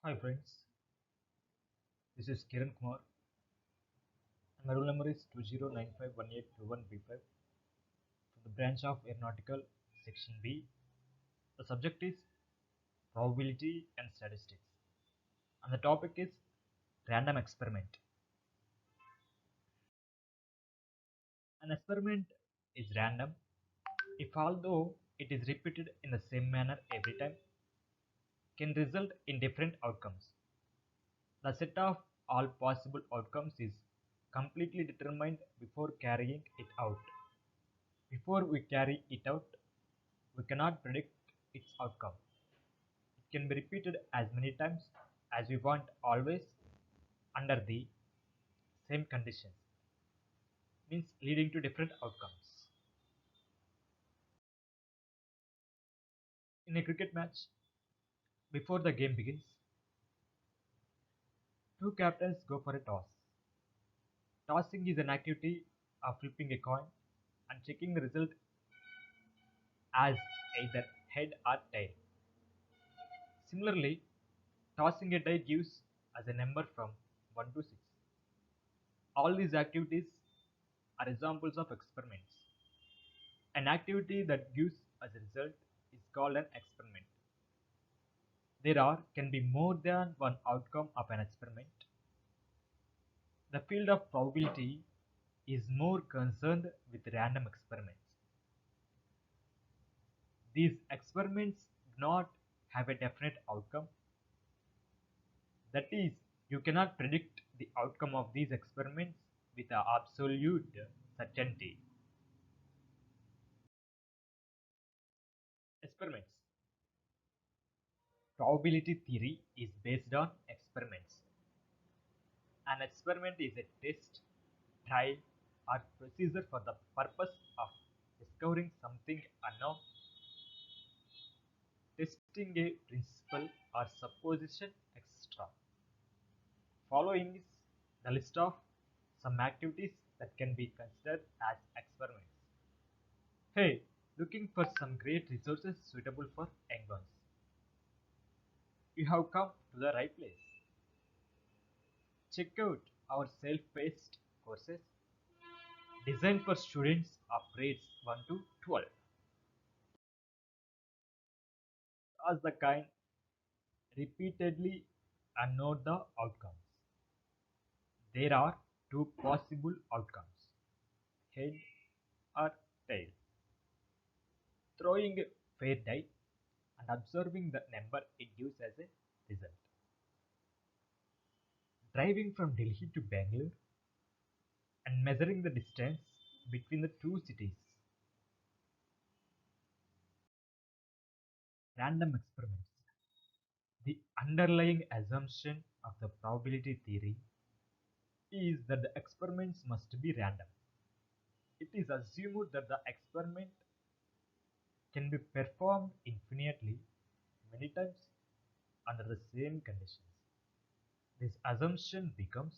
Hi friends, this is Kiran Kumar and my roll number is 20951821B5 from the branch of Aeronautical Section B. The subject is probability and statistics and the topic is random experiment. An experiment is random if although it is repeated in the same manner every time can result in different outcomes. The set of all possible outcomes is completely determined before carrying it out. Before we carry it out, we cannot predict its outcome. It can be repeated as many times as we want, always under the same conditions, means leading to different outcomes. In a cricket match, before the game begins, two captains go for a toss. Tossing is an activity of flipping a coin and checking the result as either head or tail. Similarly, tossing a die gives us a number from 1 to 6. All these activities are examples of experiments. An activity that gives us a result is called an experiment. There are can be more than one outcome of an experiment. The field of probability is more concerned with random experiments. These experiments do not have a definite outcome. That is, you cannot predict the outcome of these experiments with absolute certainty. Experiments. Probability theory is based on experiments. An experiment is a test, trial, or procedure for the purpose of discovering something unknown, testing a principle or supposition, etc. Following is the list of some activities that can be considered as experiments. Hey, looking for some great resources suitable for young ones? You have come to the right place. Check out our self-paced courses designed for students of grades 1 to 12. Ask the kind repeatedly and note the outcomes. There are two possible outcomes, head or tail. Throwing a fair die and observing the number it gives as a result. Driving from Delhi to Bangalore and measuring the distance between the two cities. Random experiments. The underlying assumption of the probability theory is that the experiments must be random. It is assumed that the experiment can be performed infinitely many times under the same conditions. This assumption becomes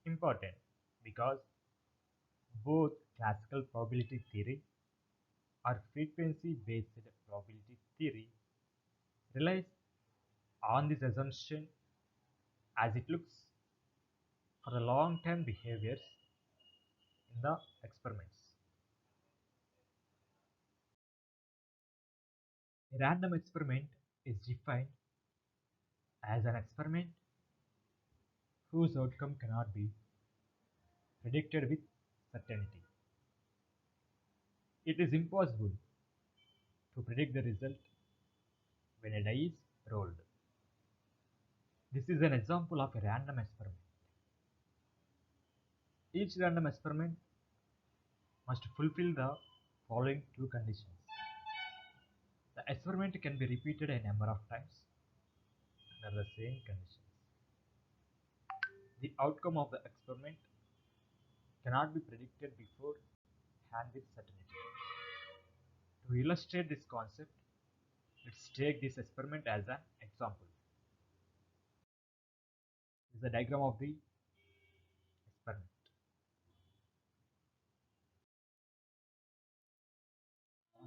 important because both classical probability theory or frequency based probability theory relies on this assumption as it looks for the long term behaviors in the experiments. A random experiment is defined as an experiment whose outcome cannot be predicted with certainty. It is impossible to predict the result when a die is rolled. This is an example of a random experiment. Each random experiment must fulfill the following two conditions. The experiment can be repeated a number of times under the same conditions. The outcome of the experiment cannot be predicted beforehand with certainty. To illustrate this concept, let's take this experiment as an example. This is the diagram of the experiment.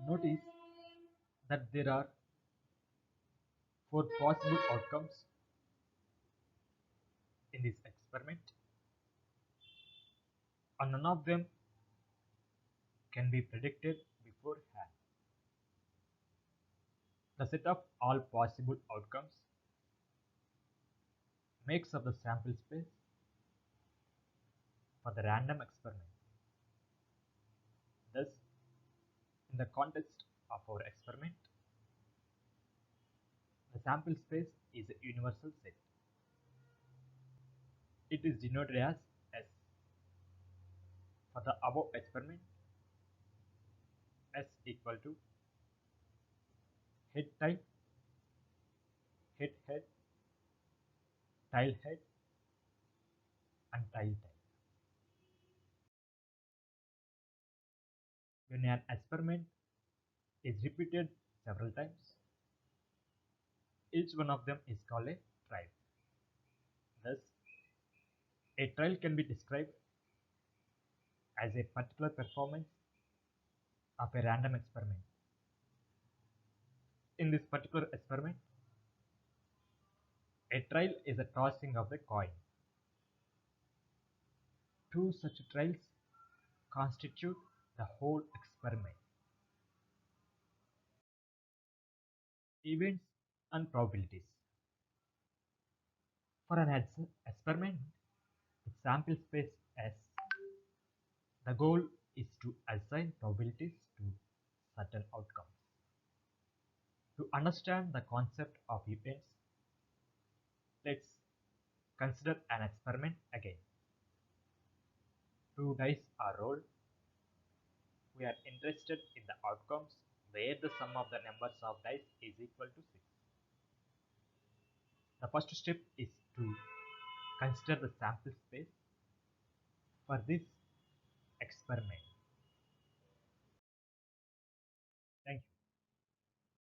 Notice that there are four possible outcomes in this experiment, and none of them can be predicted beforehand. The set of all possible outcomes makes up the sample space for the random experiment. Thus, in the context of our experiment, the sample space is a universal set. It is denoted as S. For the above experiment, S equal to head type, head head, tile head, and tile type. When an experiment is repeated several times, each one of them is called a trial. Thus, a trial can be described as a particular performance of a random experiment. In this particular experiment, a trial is a tossing of the coin. Two such trials constitute the whole experiment. Events and probabilities. For an experiment with sample space S, the goal is to assign probabilities to certain outcomes. To understand the concept of events, let's consider an experiment again. Two dice are rolled. We are interested in the outcomes where the sum of the numbers of dice is equal to 6. The first step is to consider the sample space for this experiment.